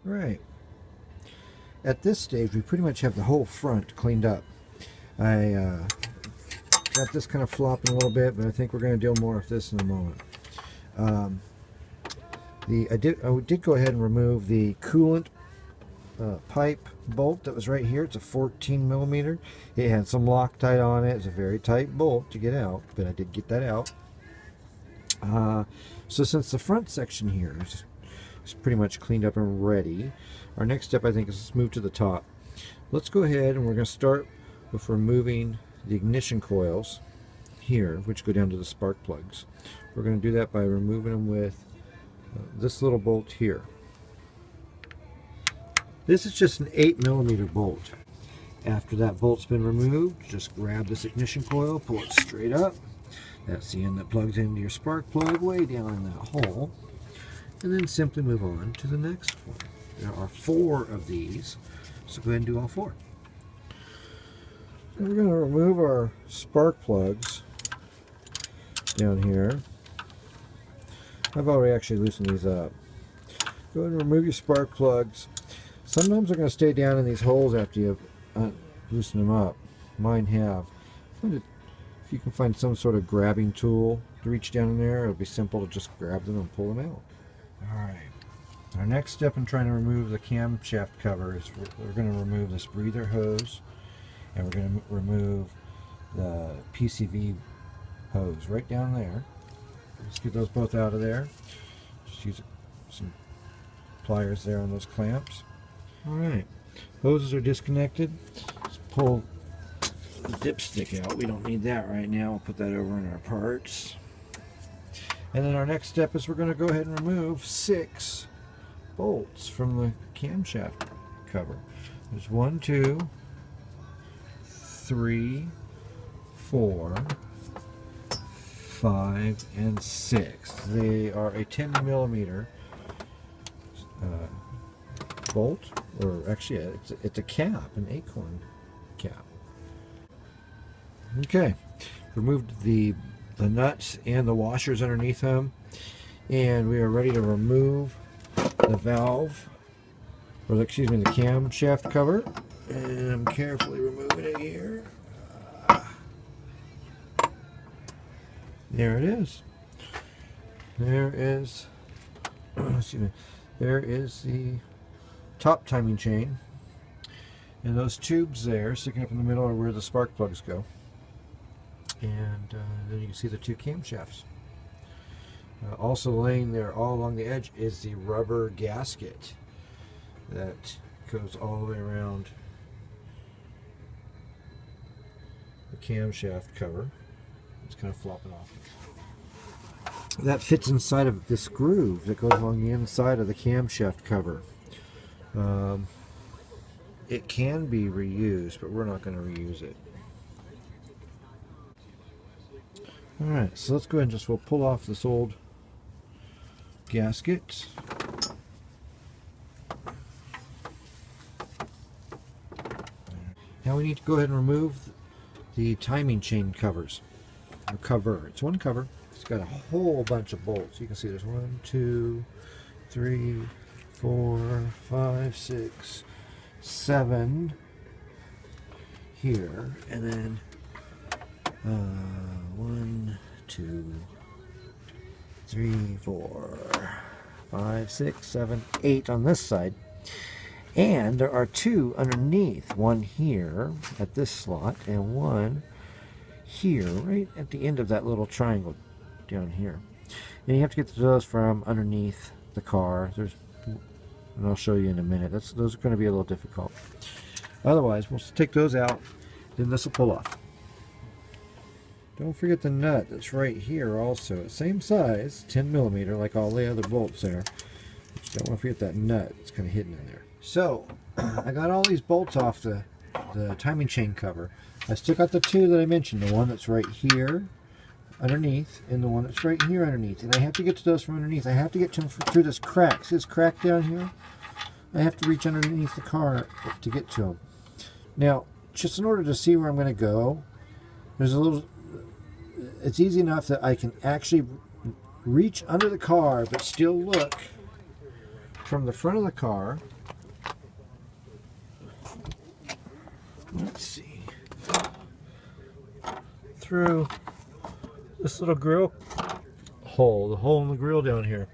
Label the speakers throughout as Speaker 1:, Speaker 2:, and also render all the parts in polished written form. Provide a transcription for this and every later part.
Speaker 1: Right. At this stage, we pretty much have the whole front cleaned up. I got this kind of flopping a little bit, but I think we're going to deal more with this in a moment. I did go ahead and remove the coolant pipe bolt that was right here. It's a 14 millimeter. It had some Loctite on it. It's a very tight bolt to get out, but I did get that out. So since the front section here is pretty much cleaned up and ready, our next step I think is let's move to the top. Let's go ahead and we're going to start with removing the ignition coils here, which go down to the spark plugs. We're going to do that by removing them with this little bolt here. This is just an 8 millimeter bolt. After that bolt's been removed, just grab this ignition coil, pull it straight up. That's the end that plugs into your spark plug way down in that hole. And then simply move on to the next one. There are 4 of these, so go ahead and do all 4. And we're going to remove our spark plugs down here. I've already actually loosened these up. Go ahead and remove your spark plugs. Sometimes they're going to stay down in these holes after you've loosened them up. Mine have. If you can find some sort of grabbing tool to reach down in there, it'll be simple to just grab them and pull them out. Alright. Our next step in trying to remove the camshaft cover is we're going to remove this breather hose, and we're going to remove the PCV hose right down there. Let's get those both out of there. Just use some pliers there on those clamps. Alright, hoses are disconnected. Let's pull the dipstick out. We don't need that right now. We'll put that over in our parts. And then our next step is we're going to go ahead and remove 6 bolts from the camshaft cover. There's 1, 2, 3, 4, 5, and 6. They are a 10 millimeter bolt, or actually it's a cap, an acorn cap. Okay, removed the nuts and the washers underneath them, and we are ready to remove the valve, or excuse me, the camshaft cover. And I'm carefully removing it here. There it is. There is, excuse me, there is the top timing chain, and those tubes there sticking up in the middle are where the spark plugs go. And then you can see the 2 camshafts. Also laying there all along the edge is the rubber gasket that goes all the way around the camshaft cover. It's kind of flopping off. That fits inside of this groove that goes along the inside of the camshaft cover. It can be reused, but we're not going to reuse it. Alright, so let's go ahead and we'll pull off this old gasket. Now we need to go ahead and remove the timing chain covers. Or cover. It's one cover. It's got a whole bunch of bolts. You can see there's 1, 2, 3, 4, 5, 6, 7 here, and then 1, 2, 3, 4, 5, 6, 7, 8 on this side. And there are 2 underneath, one here at this slot and one here right at the end of that little triangle down here. And you have to get those from underneath the car. And I'll show you in a minute. Those are going to be a little difficult. Otherwise, we'll take those out, then this will pull off. Don't forget the nut that's right here also. Same size, 10 millimeter, like all the other bolts there. Just don't want to forget that nut. It's kind of hidden in there. So, I got all these bolts off the timing chain cover. I still got the 2 that I mentioned. The one that's right here underneath, and the one that's right here underneath. And I have to get to those from underneath. I have to get to them through this crack. See this crack down here? I have to reach underneath the car to get to them. Now, just in order to see where I'm going to go, there's a little... It's easy enough that I can actually reach under the car, but still look from the front of the car through this little grill hole, the hole in the grill down here.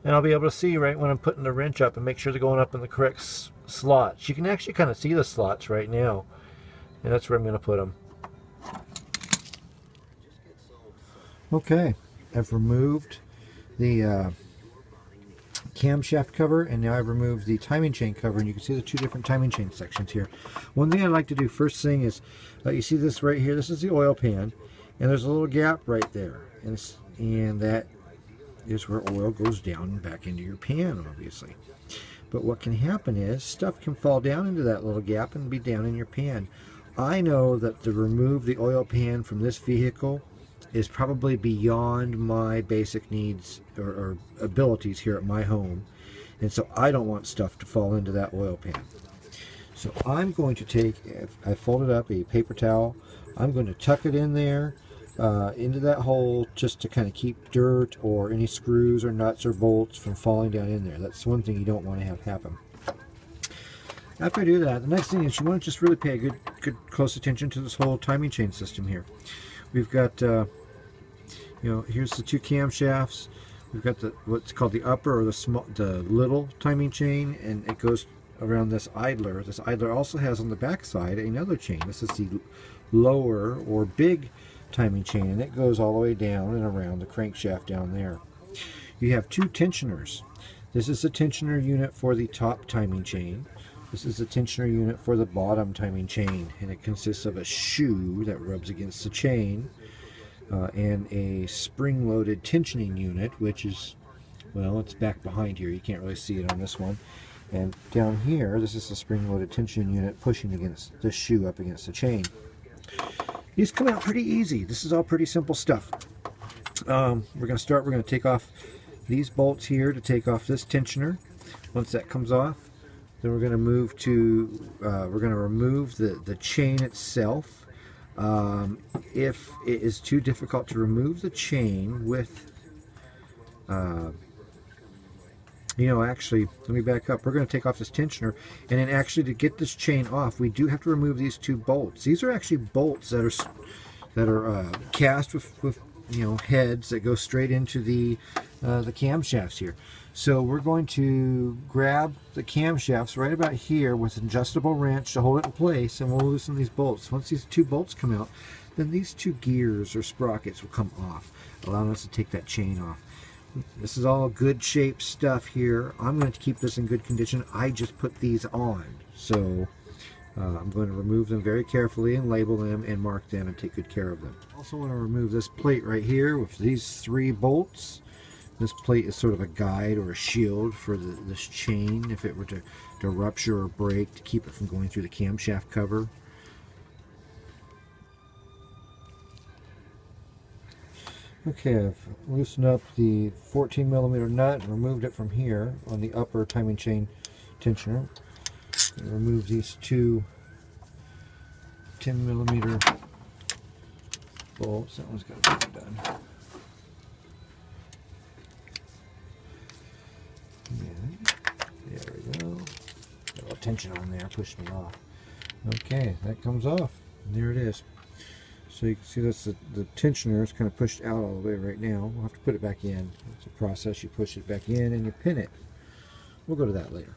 Speaker 1: And I'll be able to see right when I'm putting the wrench up and make sure they're going up in the correct slots. You can actually kind of see the slots right now. And that's where I'm going to put them. Okay, I've removed the camshaft cover, and now I've removed the timing chain cover, and you can see the two different timing chain sections here. One thing I'd like to do first thing is, you see this right here, this is the oil pan, and there's a little gap right there, and that is where oil goes down and back into your pan, obviously. But what can happen is stuff can fall down into that little gap and be down in your pan. I know that to remove the oil pan from this vehicle is probably beyond my basic needs or abilities here at my home, and so I don't want stuff to fall into that oil pan. So I'm going to take, I folded up a paper towel, I'm going to tuck it in there into that hole just to kind of keep dirt or any screws or nuts or bolts from falling down in there. That's one thing you don't want to have happen. After I do that, the next thing is you want to just really pay a good close attention to this whole timing chain system here. We've got here's the two camshafts. We've got what's called the upper or the little timing chain, and it goes around this idler. This idler also has on the back side another chain. This is the lower or big timing chain, and it goes all the way down and around the crankshaft down there. You have two tensioners. This is the tensioner unit for the top timing chain. This is the tensioner unit for the bottom timing chain, and it consists of a shoe that rubs against the chain and a spring-loaded tensioning unit, which is, well, it's back behind here. You can't really see it on this one. And down here, this is the spring-loaded tensioning unit pushing against the shoe up against the chain. These come out pretty easy. This is all pretty simple stuff. We're going to take off these bolts here to take off this tensioner. Once that comes off, then we're going to move to, we're going to remove the chain itself. If it is too difficult to remove the chain with, actually, let me back up. We're going to take off this tensioner, and then actually to get this chain off, we do have to remove these two bolts. These are actually bolts that are cast with heads that go straight into the camshafts here. So we're going to grab the camshafts right about here with an adjustable wrench to hold it in place, and we'll loosen these bolts. Once these two bolts come out, then these two gears or sprockets will come off, allowing us to take that chain off. This is all good shape stuff here. I'm going to keep this in good condition. I just put these on, so I'm going to remove them very carefully and label them and mark them and take good care of them. Also want to remove this plate right here with these three bolts. This plate is sort of a guide or a shield for this chain if it were to rupture or break, to keep it from going through the camshaft cover. Okay, I've loosened up the 14mm nut and removed it from here on the upper timing chain tensioner. Remove these two 10mm bolts. That one's got to be done. Yeah, there we go. Got a little tension on there, pushing it off. Okay, that comes off. And there it is. So you can see that's the tensioner is kind of pushed out all the way right now. We'll have to put it back in. It's a process. You push it back in and you pin it. We'll go to that later.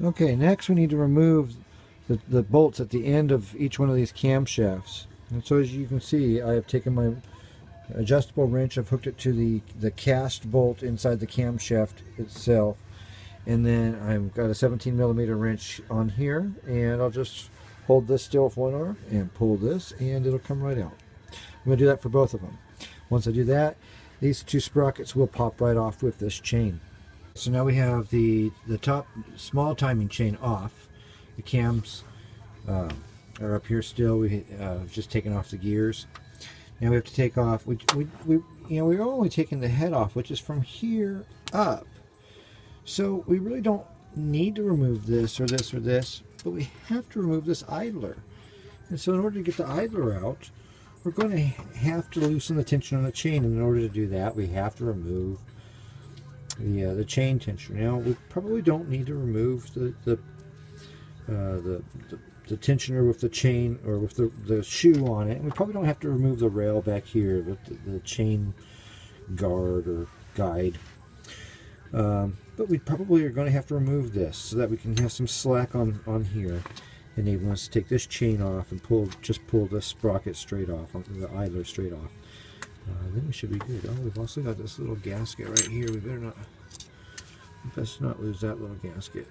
Speaker 1: Okay, next we need to remove the bolts at the end of each one of these camshafts. And so as you can see, I have taken my adjustable wrench, I've hooked it to the cast bolt inside the camshaft itself, and then I've got a 17mm wrench on here, and I'll just hold this still with one arm and pull this, and it'll come right out. I'm going to do that for both of them. Once I do that, these two sprockets will pop right off with this chain. So now we have the top small timing chain off. The cams are up here still. We just taken off the gears. Now we have to take off. We're only taking the head off, which is from here up. So we really don't need to remove this or this or this, but we have to remove this idler. And so in order to get the idler out, we're going to have to loosen the tension on the chain. And in order to do that, we have to remove the chain tensioner. Now we probably don't need to remove the tensioner with the chain, or with the shoe on it. And we probably don't have to remove the rail back here with the chain guard or guide. But we probably are going to have to remove this so that we can have some slack on here, enabling us to take this chain off and just pull the sprocket straight off, the idler straight off. Then we should be good. Oh, we've also got this little gasket right here. We better not, best not lose that little gasket.